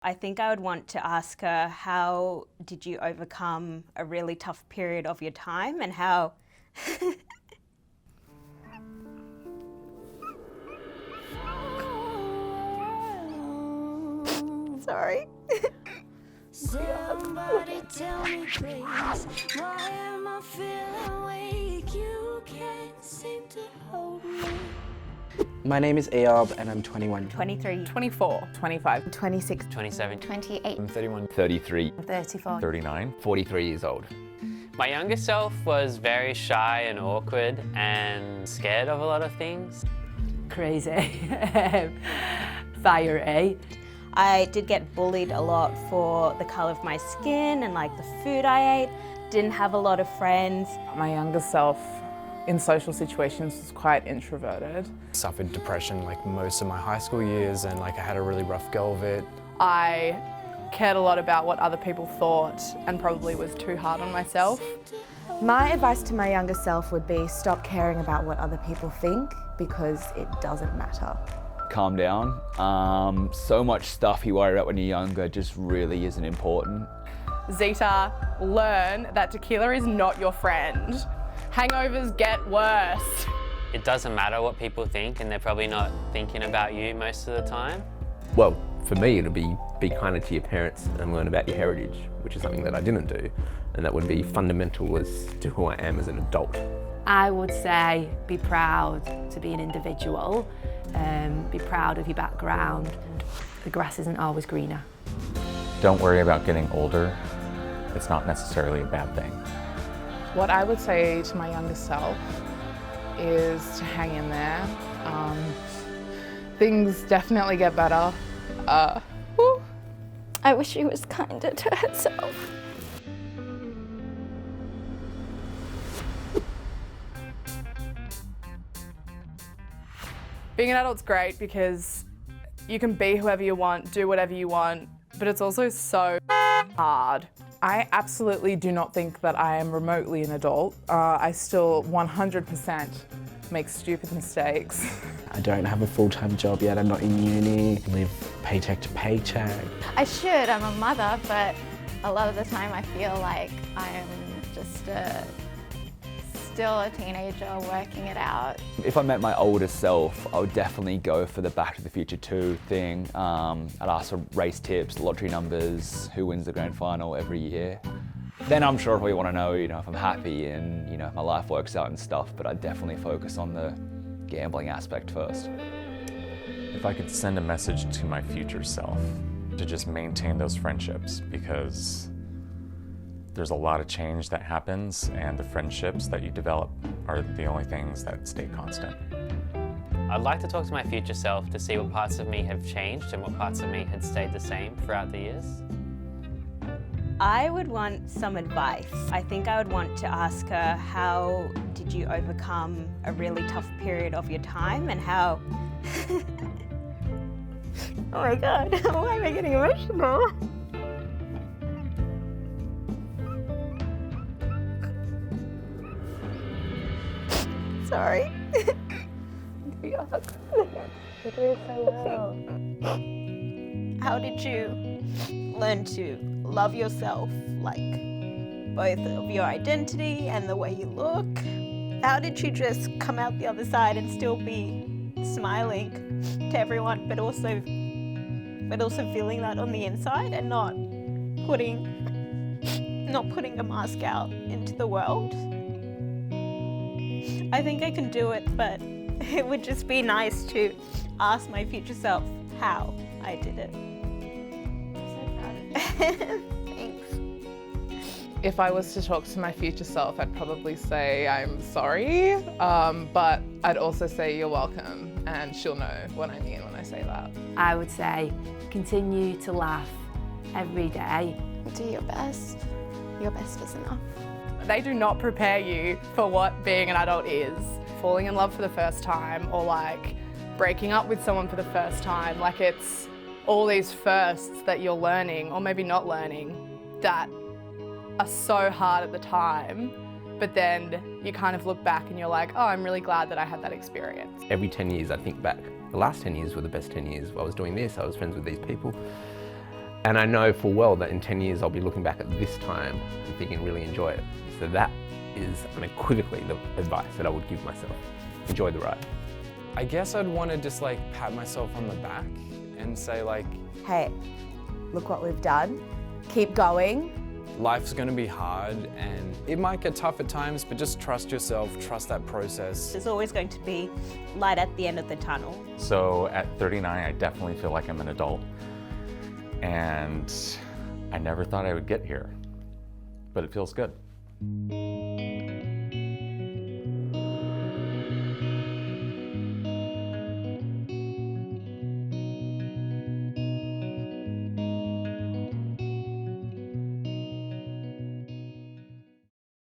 I think I would want to ask her, how did you overcome a really tough period of your time, and how... Sorry. Somebody tell me please, why am I feeling weak? You can't seem to hold me. My name is Eob and I'm 21. 23. 24. 25. 26. 27. 28. I'm 31. 33. 34. 39. 43 years old. My younger self was very shy and awkward and scared of a lot of things. Crazy. Fiery. I did get bullied a lot for the colour of my skin and like the food I ate. Didn't have a lot of friends. My younger self in social situations was quite introverted. Suffered depression like most of my high school years, and like I had a really rough go of it. I cared a lot about what other people thought and probably was too hard on myself. My advice to my younger self would be stop caring about what other people think, because it doesn't matter. Calm down. So much stuff you worry about when you're younger just really isn't important. Zita, learn that tequila is not your friend. Hangovers get worse. It doesn't matter what people think, and they're probably not thinking about you most of the time. Well, for me, it'll be kinder to your parents and learn about your heritage, which is something that I didn't do, and that would be fundamental as to who I am as an adult. I would say be proud to be an individual, be proud of your background. The grass isn't always greener. Don't worry about getting older. It's not necessarily a bad thing. What I would say to my younger self is to hang in there. Things definitely get better. I wish she was kinder to herself. Being an adult's great because you can be whoever you want, do whatever you want, but it's also so hard. I absolutely do not think that I am remotely an adult. I still 100% make stupid mistakes. I don't have a full-time job yet, I'm not in uni, live paycheck to paycheck. I should, I'm a mother, but a lot of the time I feel like I'm just still a teenager working it out. If I met my older self, I would definitely go for the Back to the Future 2 thing. I'd ask for race tips, lottery numbers, who wins the grand final every year. Then I'm sure we want to know, if I'm happy and, if my life works out and stuff, but I'd definitely focus on the gambling aspect first. If I could send a message to my future self, to just maintain those friendships, because there's a lot of change that happens, and the friendships that you develop are the only things that stay constant. I'd like to talk to my future self to see what parts of me have changed and what parts of me had stayed the same throughout the years. I would want some advice. I think I would want to ask her, how did you overcome a really tough period of your time, and how... Oh my God, why am I getting emotional? Sorry. Give you a hug. You're doing so well. How did you learn to love yourself, like both of your identity and the way you look? How did you just come out the other side and still be smiling to everyone, but also feeling that on the inside and not putting a mask out into the world? I think I can do it, but it would just be nice to ask my future self how I did it. I'm so proud of you. Thanks. If I was to talk to my future self, I'd probably say I'm sorry, but I'd also say you're welcome, and she'll know what I mean when I say that. I would say continue to laugh every day. Do your best. Your best is enough. They do not prepare you for what being an adult is. Falling in love for the first time, or like breaking up with someone for the first time. Like, it's all these firsts that you're learning, or maybe not learning, that are so hard at the time, but then you kind of look back and you're like, oh, I'm really glad that I had that experience. Every 10 years I think back, the last 10 years were the best 10 years. I was doing this, I was friends with these people. And I know full well that in 10 years I'll be looking back at this time and thinking really enjoy it. So that is unequivocally the advice that I would give myself. Enjoy the ride. I guess I'd want to just like pat myself on the back and say like, Hey, look what we've done. Keep going. life's going to be hard and it might get tough at times, but just trust yourself, trust that process. There's always going to be light at the end of the tunnel. So at 39, I definitely feel like I'm an adult. And I never thought I would get here, but it feels good.